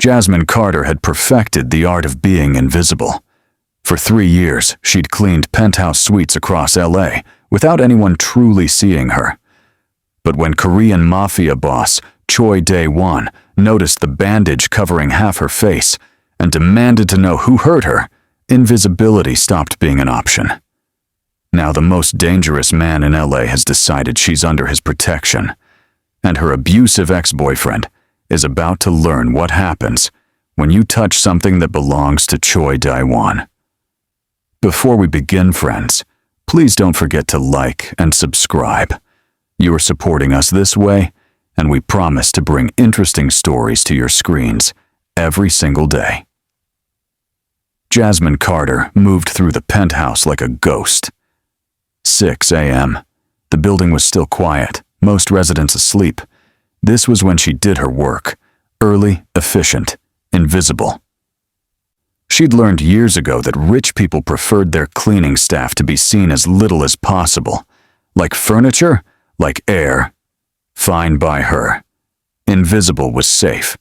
Jasmine Carter had perfected the art of being invisible. For 3 years, she'd cleaned penthouse suites across LA without anyone truly seeing her. But when Korean MAFIA boss Choi Dae-won noticed the bandage covering half her face and demanded to know who hurt her, invisibility stopped being an option. Now the most dangerous man in LA has decided she's under his protection, and her abusive ex-boyfriend is about to learn what happens when you touch something that belongs to Choi Dae-won. Before we begin, friends, please don't forget to like and subscribe. You are supporting us this way, and we promise to bring interesting stories to your screens every single day. Jasmine Carter moved through the penthouse like a ghost. 6 a.m. The building was still quiet, most residents asleep. This was when she did her work, early, efficient, invisible. She'd learned years ago that rich people preferred their cleaning staff to be seen as little as possible. Like furniture, like air. Fine by her. Invisible was safe.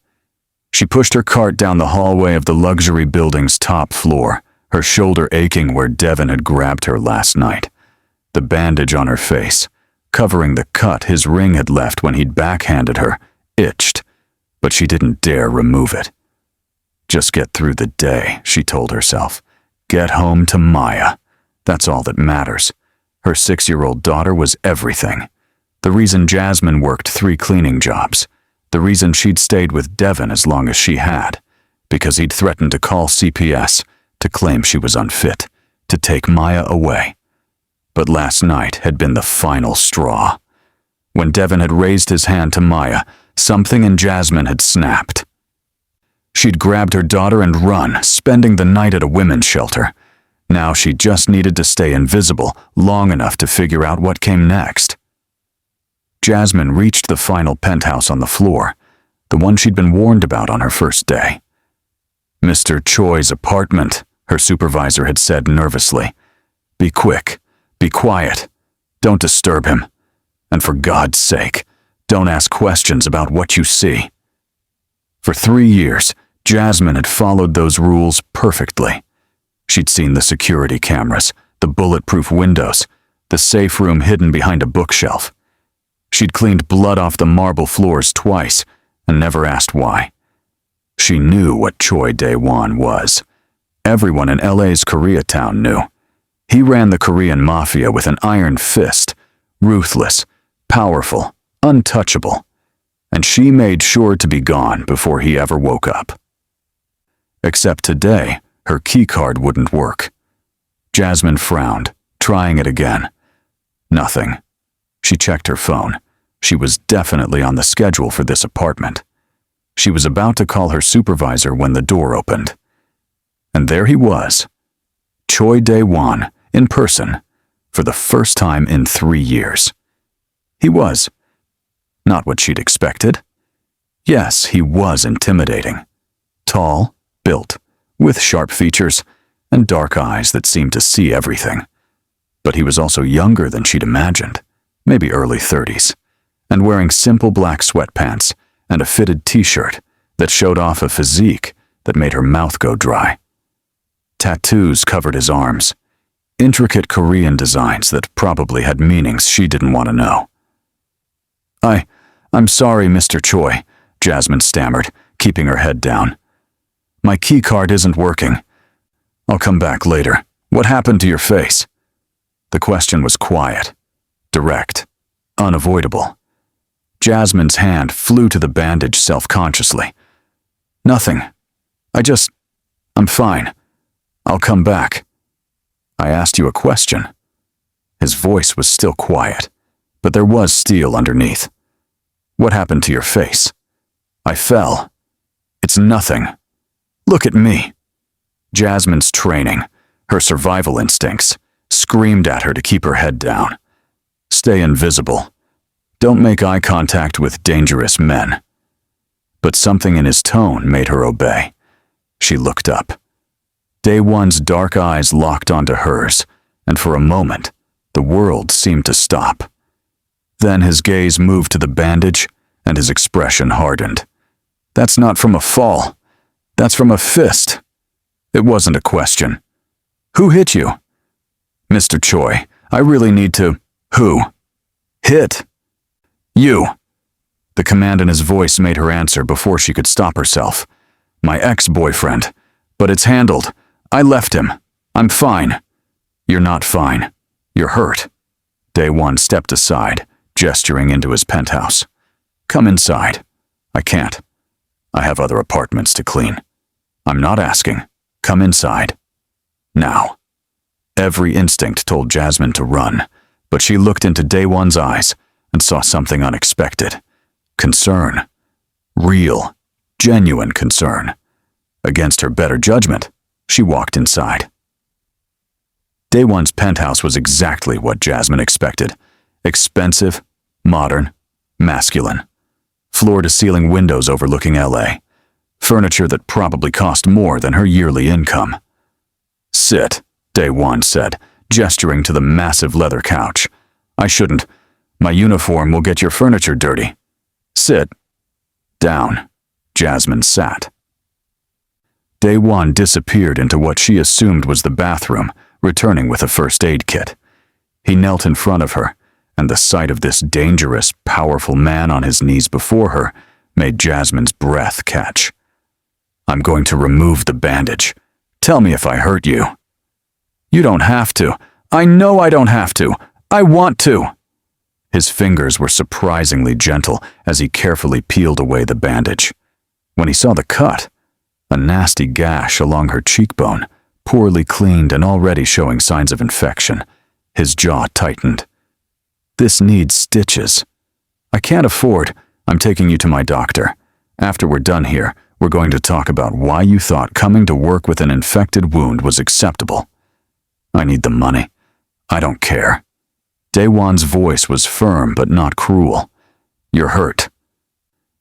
She pushed her cart down the hallway of the luxury building's top floor, her shoulder aching where Devin had grabbed her last night. The bandage on her face, covering the cut his ring had left when he'd backhanded her, itched, but she didn't dare remove it. Just get through the day, she told herself. Get home to Maya. That's all that matters. Her 6-year-old daughter was everything. The reason Jasmine worked 3 cleaning jobs. The reason she'd stayed with Devin as long as she had. Because he'd threatened to call CPS, to claim she was unfit, to take Maya away. But last night had been the final straw. When Devin had raised his hand to Maya, something in Jasmine had snapped. She'd grabbed her daughter and run, spending the night at a women's shelter. Now she just needed to stay invisible long enough to figure out what came next. Jasmine reached the final penthouse on the floor, the one she'd been warned about on her first day. Mr. Choi's apartment, her supervisor had said nervously. Be quick, be quiet, don't disturb him, and for God's sake, don't ask questions about what you see. For 3 years, Jasmine had followed those rules perfectly. She'd seen the security cameras, the bulletproof windows, the safe room hidden behind a bookshelf. She'd cleaned blood off the marble floors twice and never asked why. She knew what Choi Dae-won was. Everyone in LA's Koreatown knew. He ran the Korean MAFIA with an iron fist, ruthless, powerful, untouchable, and she made sure to be gone before he ever woke up. Except today, her keycard wouldn't work. Jasmine frowned, trying it again. Nothing. She checked her phone. She was definitely on the schedule for this apartment. She was about to call her supervisor when the door opened. And there he was, Choi Dae-won, in person, for the first time in 3 years. He was. Not what she'd expected. Yes, he was intimidating. Tall, built, with sharp features, and dark eyes that seemed to see everything. But he was also younger than she'd imagined, maybe early 30s, and wearing simple black sweatpants and a fitted t-shirt that showed off a physique that made her mouth go dry. Tattoos covered his arms, intricate Korean designs that probably had meanings she didn't want to know. I'm sorry, Mr. Choi, Jasmine stammered, keeping her head down. My keycard isn't working. I'll come back later. What happened to your face? The question was quiet, direct, unavoidable. Jasmine's hand flew to the bandage self-consciously. Nothing. I'm fine. I'll come back. I asked you a question. His voice was still quiet, but there was steel underneath. What happened to your face? I fell. It's nothing. Look at me. Jasmine's training, her survival instincts, screamed at her to keep her head down. Stay invisible. Don't make eye contact with dangerous men. But something in his tone made her obey. She looked up. Dae-won's dark eyes locked onto hers, and for a moment, the world seemed to stop. Then his gaze moved to the bandage, and his expression hardened. That's not from a fall. That's from a fist. It wasn't a question. Who hit you? Mr. Choi, I really need to… Who? Hit. You. The command in his voice made her answer before she could stop herself. My ex-boyfriend. But it's handled. I left him. I'm fine. You're not fine. You're hurt. Daewon stepped aside, gesturing into his penthouse. Come inside. I can't. I have other apartments to clean. I'm not asking. Come inside. Now. Every instinct told Jasmine to run, but she looked into Daewon's eyes and saw something unexpected. Concern. Real, genuine concern. Against her better judgment, she walked inside. Daewon's penthouse was exactly what Jasmine expected. Expensive, modern, masculine. Floor-to-ceiling windows overlooking LA. Furniture that probably cost more than her yearly income. Sit, Daewon said, gesturing to the massive leather couch. I shouldn't. My uniform will get your furniture dirty. Sit. Down. Jasmine sat. Daewon disappeared into what she assumed was the bathroom, returning with a first aid kit. He knelt in front of her, and the sight of this dangerous, powerful man on his knees before her made Jasmine's breath catch. I'm going to remove the bandage. Tell me if I hurt you. You don't have to. I know I don't have to. I want to. His fingers were surprisingly gentle as he carefully peeled away the bandage. When he saw the cut, a nasty gash along her cheekbone, poorly cleaned and already showing signs of infection, his jaw tightened. This needs stitches. I can't afford. I'm taking you to my doctor. After we're done here, we're going to talk about why you thought coming to work with an infected wound was acceptable. I need the money. I don't care. Daewon's voice was firm but not cruel. You're hurt.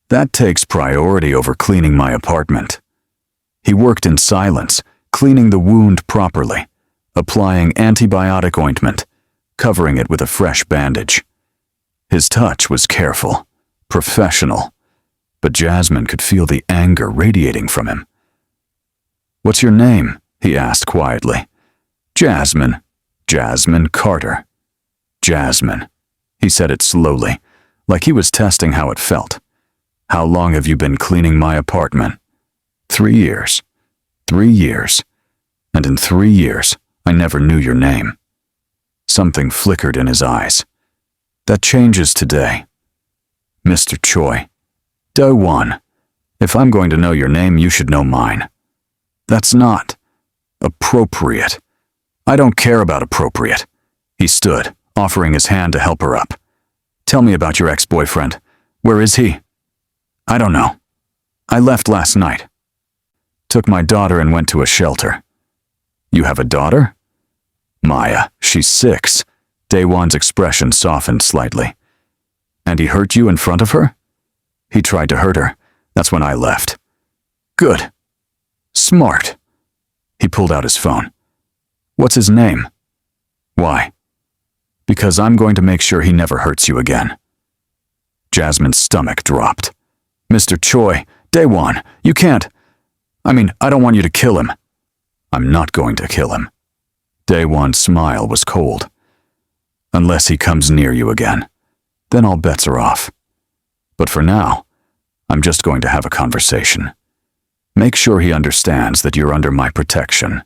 That takes priority over cleaning my apartment. He worked in silence, cleaning the wound properly, applying antibiotic ointment, covering it with a fresh bandage. His touch was careful, professional, but Jasmine could feel the anger radiating from him. What's your name? He asked quietly. Jasmine. Jasmine Carter. Jasmine. He said it slowly, like he was testing how it felt. How long have you been cleaning my apartment? 3 years. 3 years. And in 3 years, I never knew your name. Something flickered in his eyes. That changes today. Mr. Choi. Daewon. If I'm going to know your name, you should know mine. That's not appropriate. I don't care about appropriate. He stood, offering his hand to help her up. Tell me about your ex-boyfriend. Where is he? I don't know. I left last night. Took my daughter and went to a shelter. You have a daughter? Maya, she's 6. Daewon's expression softened slightly. And he hurt you in front of her? He tried to hurt her. That's when I left. Good. Smart. He pulled out his phone. What's his name? Why? Because I'm going to make sure he never hurts you again. Jasmine's stomach dropped. Mr. Choi, Daewon, you can't. I don't want you to kill him. I'm not going to kill him. Daewon's smile was cold. Unless he comes near you again, then all bets are off. But for now, I'm just going to have a conversation. Make sure he understands that you're under my protection.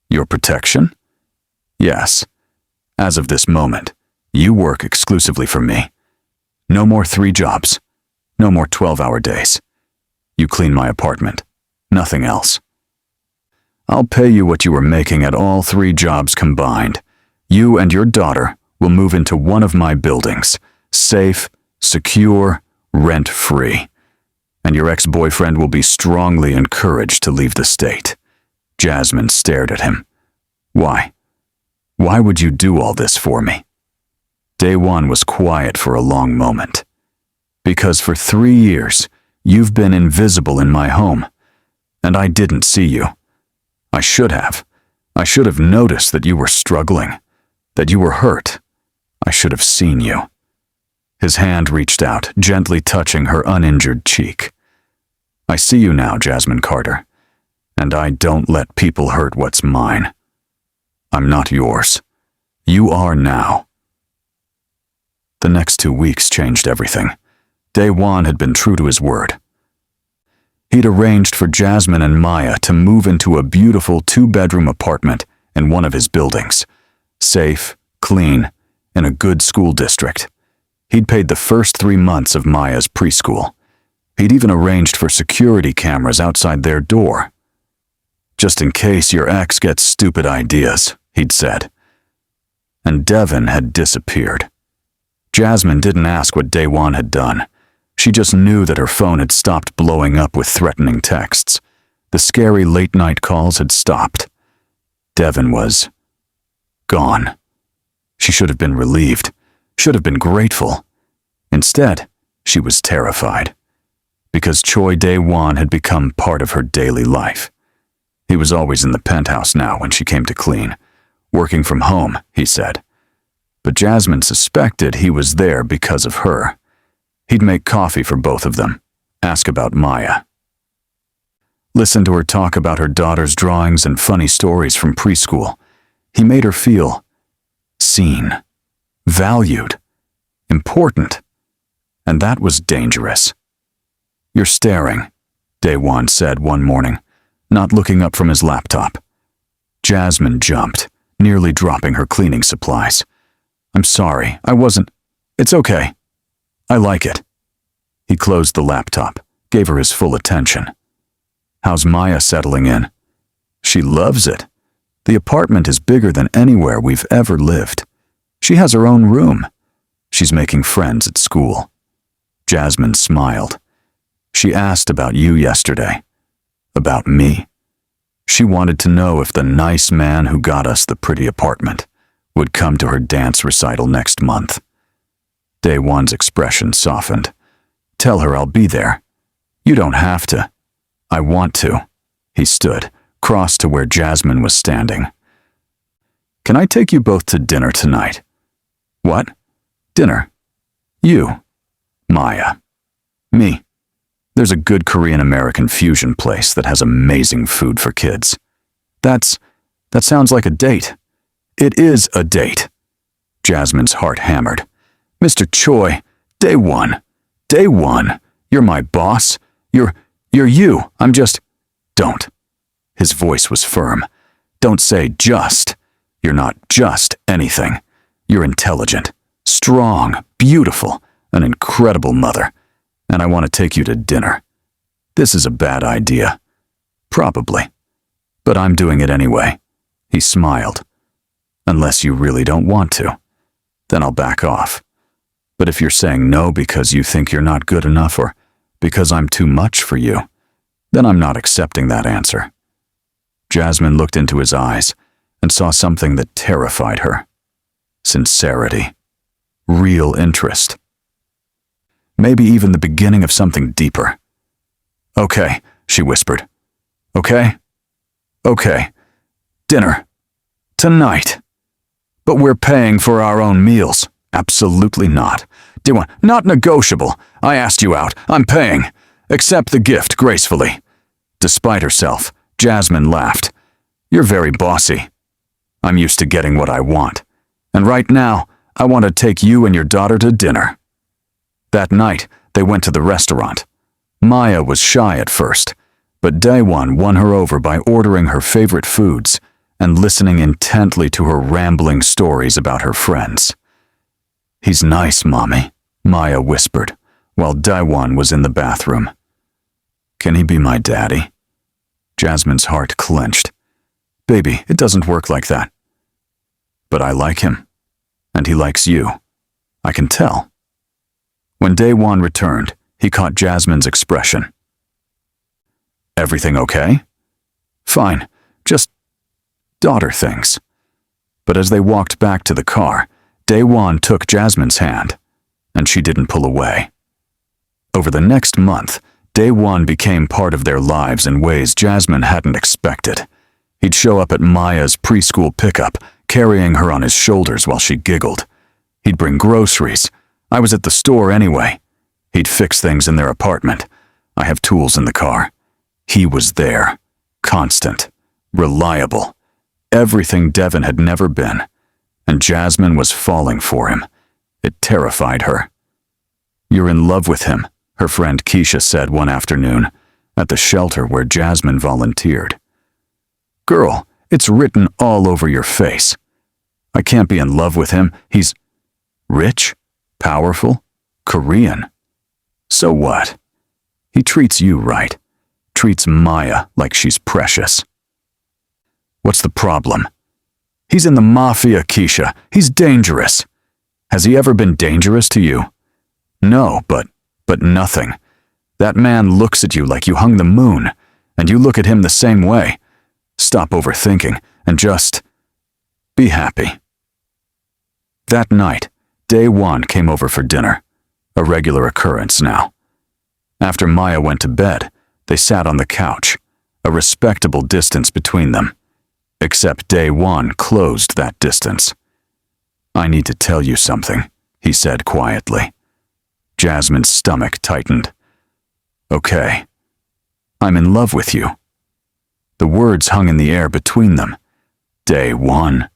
Your protection? Yes. As of this moment, you work exclusively for me. No more 3 jobs. No more 12-hour days. You clean my apartment. Nothing else. I'll pay you what you were making at all 3 jobs combined. You and your daughter will move into one of my buildings. Safe, secure, rent-free. And your ex-boyfriend will be strongly encouraged to leave the state. Jasmine stared at him. Why? Why would you do all this for me? Daewon was quiet for a long moment. Because for 3 years, you've been invisible in my home, and I didn't see you. I should have. I should have noticed that you were struggling, that you were hurt. I should have seen you. His hand reached out, gently touching her uninjured cheek. I see you now, Jasmine Carter, and I don't let people hurt what's mine. I'm not yours. You are now. The next 2 weeks changed everything. Daewon had been true to his word. He'd arranged for Jasmine and Maya to move into a beautiful 2-bedroom apartment in one of his buildings. Safe, clean, in a good school district. He'd paid the first 3 months of Maya's preschool. He'd even arranged for security cameras outside their door. Just in case your ex gets stupid ideas, he'd said. And Devon had disappeared. Jasmine didn't ask what Daewon had done. She just knew that her phone had stopped blowing up with threatening texts. The scary late-night calls had stopped. Devon was gone. She should have been relieved, should have been grateful. Instead, she was terrified, because Choi Daewon had become part of her daily life. He was always in the penthouse now when she came to clean. Working from home, he said. But Jasmine suspected he was there because of her. He'd make coffee for both of them, ask about Maya. Listen to her talk about her daughter's drawings and funny stories from preschool. He made her feel seen, valued, important. And that was dangerous. You're staring, Daewon said one morning, not looking up from his laptop. Jasmine jumped, nearly dropping her cleaning supplies. I'm sorry, I wasn't. It's okay. I like it. He closed the laptop, gave her his full attention. How's Maya settling in? She loves it. The apartment is bigger than anywhere we've ever lived. She has her own room. She's making friends at school. Jasmine smiled. She asked about you yesterday. About me. She wanted to know if the nice man who got us the pretty apartment would come to her dance recital next month. Daewon's expression softened. Tell her I'll be there. You don't have to. I want to. He stood, crossed to where Jasmine was standing. Can I take you both to dinner tonight? What? Dinner. You. Maya. Me. There's a good Korean-American fusion place that has amazing food for kids. That sounds like a date. It is a date. Jasmine's heart hammered. Mr. Choi, Daewon, you're my boss. You're you. I'm just... Don't. His voice was firm. Don't say just. You're not just anything. You're intelligent, strong, beautiful, an incredible mother. And I want to take you to dinner. This is a bad idea. Probably. But I'm doing it anyway. He smiled. Unless you really don't want to. Then I'll back off. But if you're saying no because you think you're not good enough or because I'm too much for you, then I'm not accepting that answer. Jasmine looked into his eyes and saw something that terrified her. Sincerity. Real interest. Maybe even the beginning of something deeper. Okay, she whispered. Okay? Okay. Dinner. Tonight. But we're paying for our own meals. Absolutely not. Daewon, not negotiable. I asked you out. I'm paying. Accept the gift gracefully. Despite herself, Jasmine laughed. You're very bossy. I'm used to getting what I want. And right now, I want to take you and your daughter to dinner. That night, they went to the restaurant. Maya was shy at first, but Daewon won her over by ordering her favorite foods and listening intently to her rambling stories about her friends. He's nice, Mommy, Maya whispered, while Daewon was in the bathroom. Can he be my daddy? Jasmine's heart clenched. Baby, it doesn't work like that. But I like him, and he likes you. I can tell. When Daewon returned, he caught Jasmine's expression. Everything okay? Fine, just daughter things. But as they walked back to the car, Daewon took Jasmine's hand, and she didn't pull away. Over the next month, Daewon became part of their lives in ways Jasmine hadn't expected. He'd show up at Maya's preschool pickup, carrying her on his shoulders while she giggled. He'd bring groceries. I was at the store anyway. He'd fix things in their apartment. I have tools in the car. He was there. Constant. Reliable. Everything Devon had never been. And Jasmine was falling for him. It terrified her. "You're in love with him," her friend Keisha said one afternoon, at the shelter where Jasmine volunteered. "Girl, it's written all over your face. I can't be in love with him. He's rich, powerful, Korean. So what? He treats you right. Treats Maya like she's precious." "What's the problem?" "He's in the MAFIA, Keisha. He's dangerous." "Has he ever been dangerous to you?" "No, but nothing. That man looks at you like you hung the moon, and you look at him the same way. Stop overthinking and just be happy." That night, Daewon came over for dinner, a regular occurrence now. After Maya went to bed, they sat on the couch, a respectable distance between them. Except Daewon closed that distance. "I need to tell you something," he said quietly. Jasmine's stomach tightened. "Okay. I'm in love with you." The words hung in the air between them. "Daewon.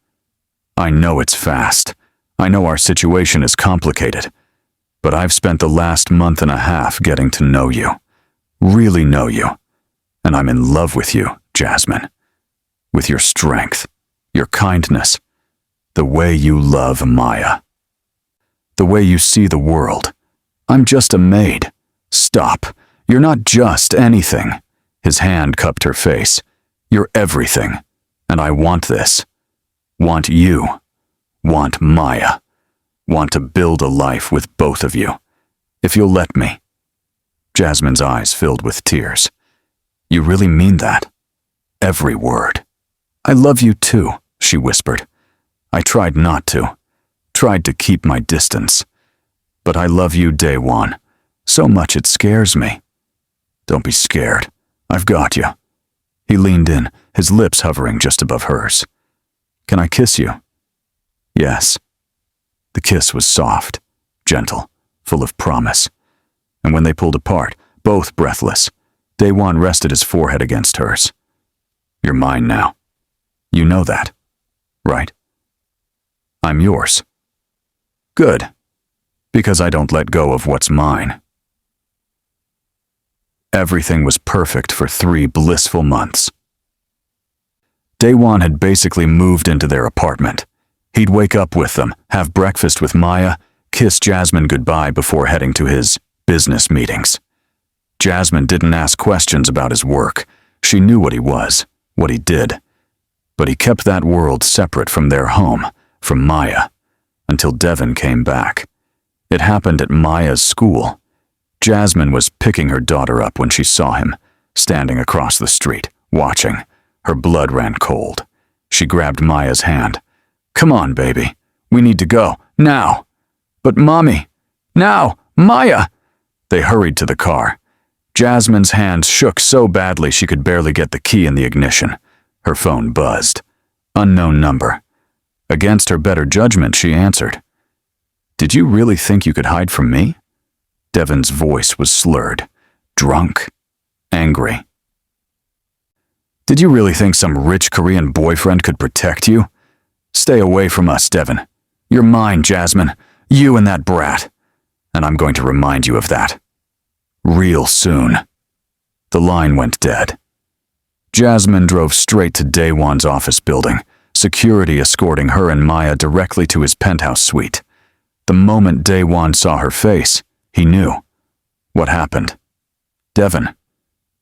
I know it's fast. I know our situation is complicated. But I've spent the last month and a half getting to know you. Really know you. And I'm in love with you, Jasmine. With your strength, your kindness, the way you love Maya. The way you see the world. I'm just a maid. Stop. You're not just anything." His hand cupped her face. "You're everything. And I want this. Want you. Want Maya. Want to build a life with both of you. If you'll let me." Jasmine's eyes filled with tears. "You really mean that? Every word." "I love you too," she whispered. "I tried not to. Tried to keep my distance. But I love you, Daewon. So much it scares me." "Don't be scared. I've got you." He leaned in, his lips hovering just above hers. "Can I kiss you?" "Yes." The kiss was soft, gentle, full of promise. And when they pulled apart, both breathless, Daewon rested his forehead against hers. "You're mine now. You know that, right?" "I'm yours." "Good. Because I don't let go of what's mine." Everything was perfect for 3 blissful months. Daewon had basically moved into their apartment. He'd wake up with them, have breakfast with Maya, kiss Jasmine goodbye before heading to his business meetings. Jasmine didn't ask questions about his work. She knew what he was, what he did. But he kept that world separate from their home, from Maya, until Devon came back. It happened at Maya's school. Jasmine was picking her daughter up when she saw him, standing across the street, watching. Her blood ran cold. She grabbed Maya's hand. "Come on, baby. We need to go. Now." "But Mommy." "Now! Maya!" They hurried to the car. Jasmine's hands shook so badly she could barely get the key in the ignition. Her phone buzzed. Unknown number. Against her better judgment, she answered. "Did you really think you could hide from me?" Devon's voice was slurred, drunk, angry. "Did you really think some rich Korean boyfriend could protect you? Stay away from us, Devon. You're mine, Jasmine. You and that brat. And I'm going to remind you of that. Real soon." The line went dead. Jasmine drove straight to Daewon's office building, security escorting her and Maya directly to his penthouse suite. The moment Daewon saw her face, he knew. What happened? "Devon.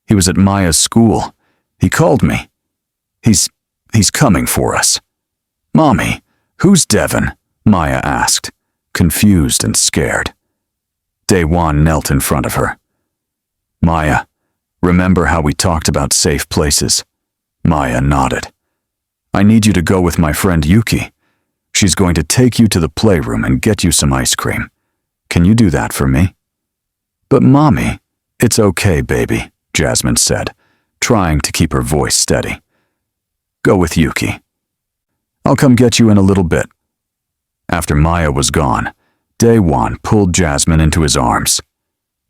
He was at Maya's school. He called me. He's coming for us." "Mommy, who's Devon?" Maya asked, confused and scared. Daewon knelt in front of her. "Maya, remember how we talked about safe places?" Maya nodded. "I need you to go with my friend Yuki. She's going to take you to the playroom and get you some ice cream. Can you do that for me?" "But Mommy..." "It's okay, baby," Jasmine said, trying to keep her voice steady. "Go with Yuki. I'll come get you in a little bit." After Maya was gone, Daewon pulled Jasmine into his arms.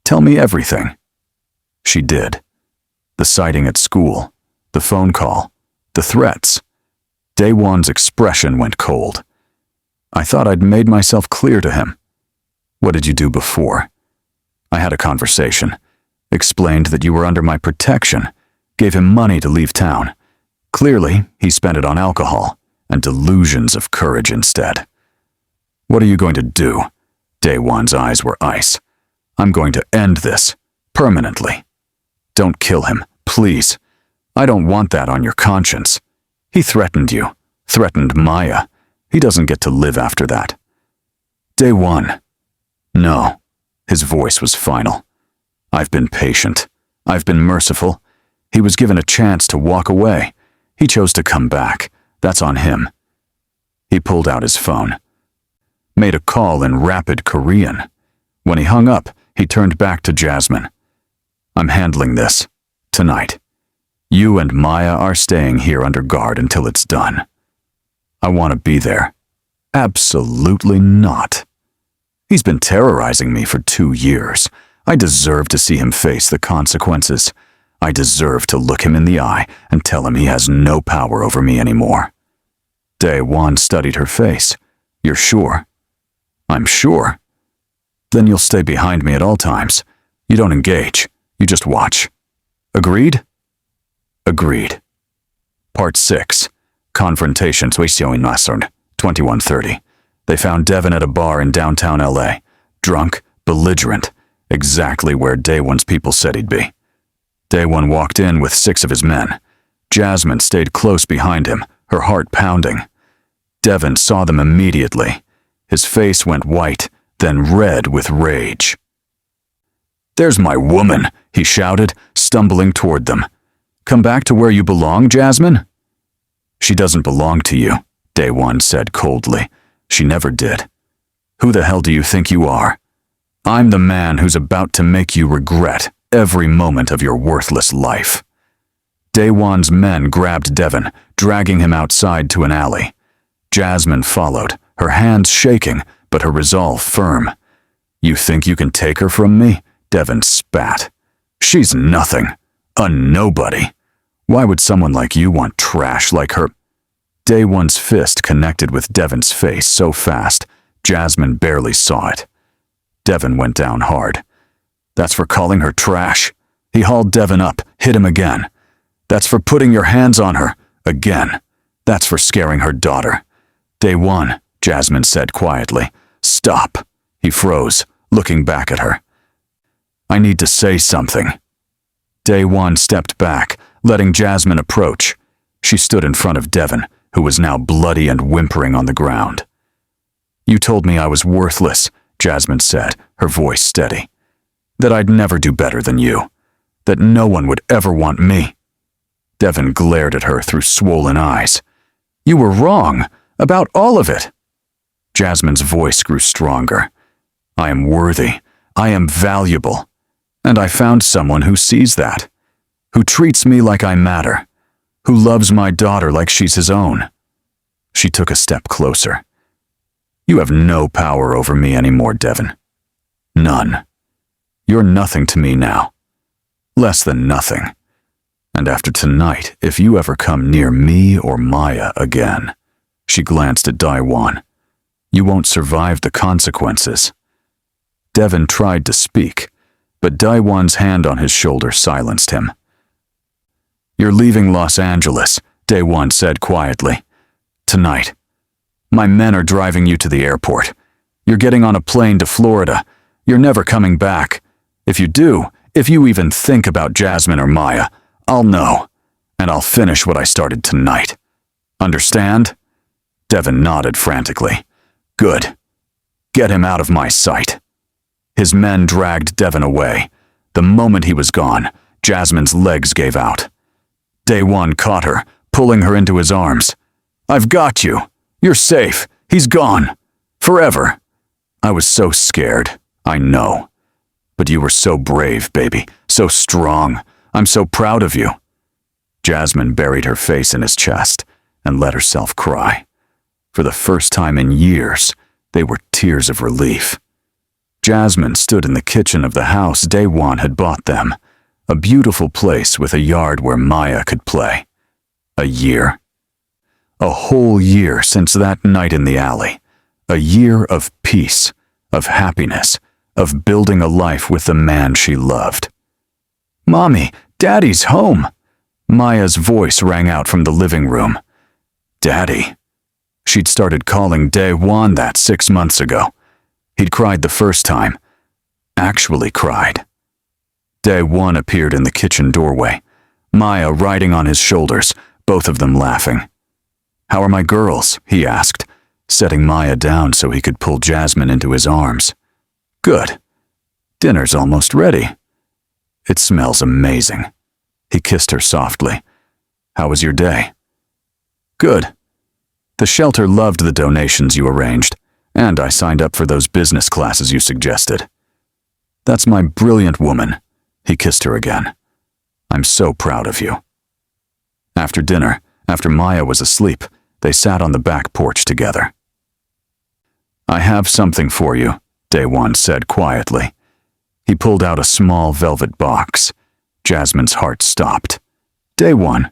"Tell me everything." She did. The sighting at school, the phone call, the threats. Daewon's expression went cold. I thought I'd made myself clear to him. What did you do before? I had a conversation, explained that you were under my protection, gave him money to leave town. Clearly, he spent it on alcohol and delusions of courage instead. What are you going to do? Daewon's eyes were ice. I'm going to end this, permanently. Don't kill him, please. I don't want that on your conscience. He threatened you, threatened Maya. He doesn't get to live after that. Daewon. No. His voice was final. I've been patient. I've been merciful. He was given a chance to walk away. He chose to come back. That's on him. He pulled out his phone. Made a call in rapid Korean. When he hung up, he turned back to Jasmine. I'm handling this. Tonight. You and Maya are staying here under guard until it's done. I want to be there. Absolutely not. He's been terrorizing me for 2 years. I deserve to see him face the consequences. I deserve to look him in the eye and tell him he has no power over me anymore. Daewon studied her face. You're sure? I'm sure. Then you'll stay behind me at all times. You don't engage. You just watch. Agreed? Agreed. Part 6. Confrontation. 21:30. They found Devon at a bar in downtown LA. Drunk, belligerent. Exactly where Daewon's people said he'd be. Daewon walked in with 6 of his men. Jasmine stayed close behind him, her heart pounding. Devon saw them immediately. His face went white, then red with rage. There's my woman, he shouted, stumbling toward them. Come back to where you belong, Jasmine? She doesn't belong to you, Daewon said coldly. She never did. Who the hell do you think you are? I'm the man who's about to make you regret every moment of your worthless life. Daewon's men grabbed Devon, dragging him outside to an alley. Jasmine followed, her hands shaking, but her resolve firm. You think you can take her from me? Devon spat. She's nothing. A nobody. Why would someone like you want trash like her? Daewon's fist connected with Devon's face so fast, Jasmine barely saw it. Devon went down hard. That's for calling her trash. He hauled Devon up, hit him again. That's for putting your hands on her, again. That's for scaring her daughter. Daewon, Jasmine said quietly. Stop. He froze, looking back at her. I need to say something. Daewon stepped back, letting Jasmine approach. She stood in front of Devon, who was now bloody and whimpering on the ground. You told me I was worthless, Jasmine said, her voice steady. That I'd never do better than you. That no one would ever want me. Devon glared at her through swollen eyes. You were wrong, about all of it. Jasmine's voice grew stronger. I am worthy. I am valuable. And I found someone who sees that. Who treats me like I matter. Who loves my daughter like she's his own. She took a step closer. You have no power over me anymore, Devon. None. You're nothing to me now. Less than nothing. And after tonight, if you ever come near me or Maya again, she glanced at Daewon, you won't survive the consequences. Devon tried to speak, but Daewon's hand on his shoulder silenced him. You're leaving Los Angeles, Daewon said quietly. Tonight. My men are driving you to the airport. You're getting on a plane to Florida. You're never coming back. If you do, if you even think about Jasmine or Maya, I'll know, and I'll finish what I started tonight. Understand? Devon nodded frantically. Good. Get him out of my sight. His men dragged Devon away. The moment he was gone, Jasmine's legs gave out. Daewon caught her, pulling her into his arms. I've got you. You're safe. He's gone. Forever. I was so scared. I know. But you were so brave, baby. So strong. I'm so proud of you. Jasmine buried her face in his chest and let herself cry. For the first time in years, they were tears of relief. Jasmine stood in the kitchen of the house Daewon had bought them, A beautiful place with a yard where Maya could play. A year. A whole year since that night in the alley. A year of peace, of happiness, of building a life with the man she loved. "Mommy, Daddy's home!" Maya's voice rang out from the living room. Daddy. She'd started calling Dae-won that 6 months ago. He'd cried the first time. Actually cried. Dae-won appeared in the kitchen doorway, Maya riding on his shoulders, both of them laughing. "How are my girls?" he asked, setting Maya down so he could pull Jasmine into his arms. "Good. Dinner's almost ready." "It smells amazing." He kissed her softly. "How was your day?" "Good. The shelter loved the donations you arranged, and I signed up for those business classes you suggested." "That's my brilliant woman." He kissed her again. "I'm so proud of you." After dinner, after Maya was asleep, they sat on the back porch together. "I have something for you," Dae-won said quietly. He pulled out a small velvet box. Jasmine's heart stopped. "Dae-won,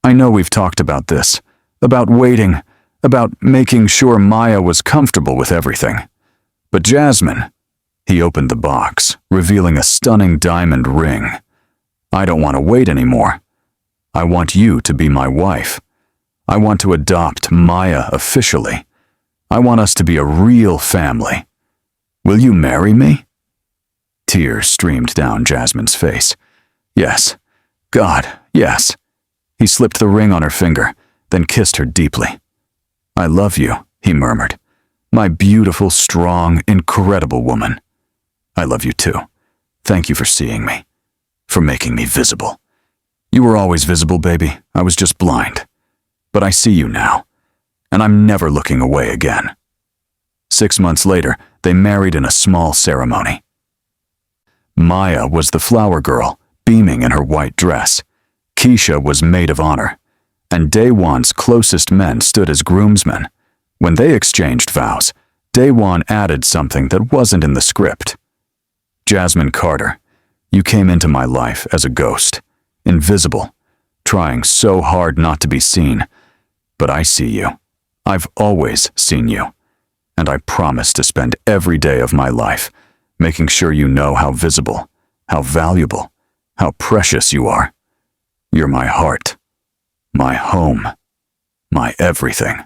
I know we've talked about this, about waiting, about making sure Maya was comfortable with everything. But Jasmine," he opened the box, revealing a stunning diamond ring. "I don't want to wait anymore. I want you to be my wife. I want to adopt Maya officially. I want us to be a real family. Will you marry me?" Tears streamed down Jasmine's face. "Yes. God, yes." He slipped the ring on her finger, then kissed her deeply. "I love you," he murmured. "My beautiful, strong, incredible woman. I love you too. Thank you for seeing me, for making me visible. You were always visible, baby. I was just blind. But I see you now, and I'm never looking away again." 6 months later, they married in a small ceremony. Maya was the flower girl, beaming in her white dress. Keisha was maid of honor, and Dae-won's closest men stood as groomsmen. When they exchanged vows, Dae-won added something that wasn't in the script. "Jasmine Carter, you came into my life as a ghost, invisible, trying so hard not to be seen. But I see you. I've always seen you. And I promise to spend every day of my life making sure you know how visible, how valuable, how precious you are. You're my heart, my home, my everything."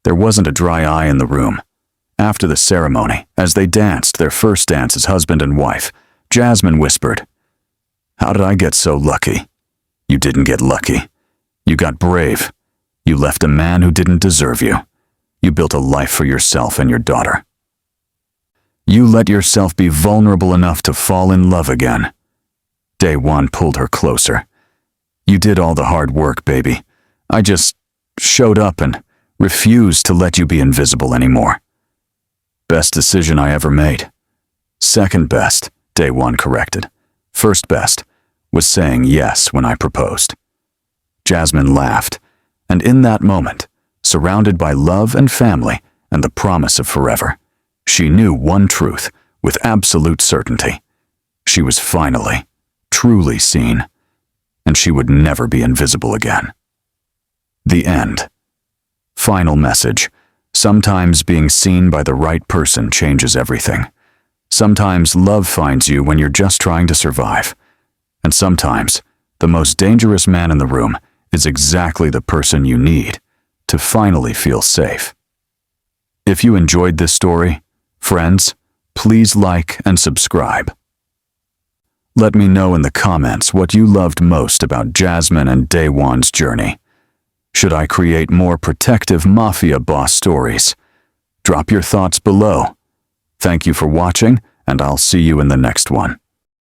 There wasn't a dry eye in the room. After the ceremony, as they danced their first dance as husband and wife, Jasmine whispered, "How did I get so lucky?" "You didn't get lucky. You got brave. You left a man who didn't deserve you. You built a life for yourself and your daughter. You let yourself be vulnerable enough to fall in love again." Dae-won pulled her closer. "You did all the hard work, baby. I just showed up and refused to let you be invisible anymore." "Best decision I ever made." "Second best," Dae-won corrected. "First best was saying yes when I proposed." Jasmine laughed, and in that moment, surrounded by love and family and the promise of forever, she knew one truth with absolute certainty. She was finally, truly seen, and she would never be invisible again. The end. Final message. Sometimes being seen by the right person changes everything. Sometimes love finds you when you're just trying to survive. And sometimes, the most dangerous man in the room is exactly the person you need to finally feel safe. If you enjoyed this story, friends, please like and subscribe. Let me know in the comments what you loved most about Jasmine and Dae-won's journey. Should I create more protective mafia boss stories? Drop your thoughts below. Thank you for watching, and I'll see you in the next one.